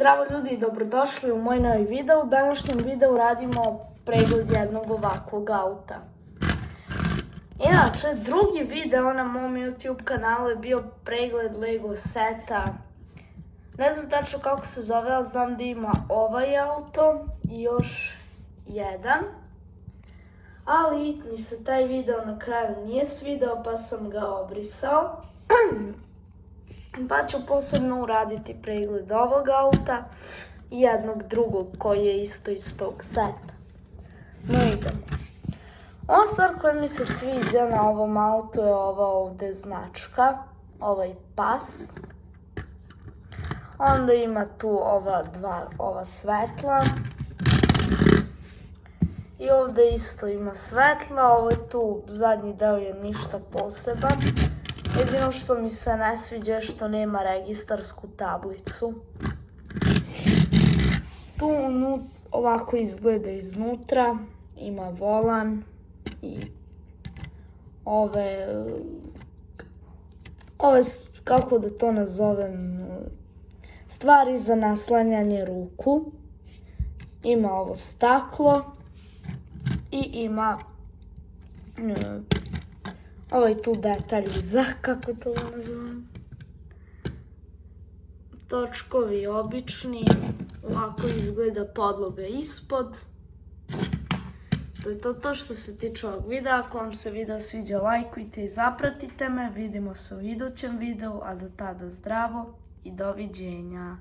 zdravo ljudi i dobrodošli u moj novi video. U današnjem videu radimo pregled jednog ovakvog auta. Inače, drugi video na mom YouTube kanalu je bio pregled Lego seta. Ne znam tačno kako se zove, ali znam da ima ovaj auto i još jedan. Ali mi se taj video na kraju nije svidao pa sam ga obrisao. Pa ću posebno uraditi pregled ovog auta i jednog drugog koji je isto iz tog seta. No idemo. Ona stvar koja mi se sviđa na ovom autu je ova ovde značka, ovaj pas. Onda ima tu ova svetla. I ovde isto ima svetla, ovo je tu, zadnji deo je ništa poseban. Jedino što mi se ne sviđa je što nema registarsku tablicu. Tu ovako izgleda iznutra, ima volan i ove, kako da to nazovem, stvari za naslanjanje ruku. Ima ovo staklo i ima ovaj tu detalj iza, kako to nazovem. Točkovi obični, ovako izgleda podloga ispod. To je to što se tiče ovog videa. Ako vam se video sviđa, lajkujte i zapratite me. Vidimo se u idućem videu, a do tada zdravo i doviđenja.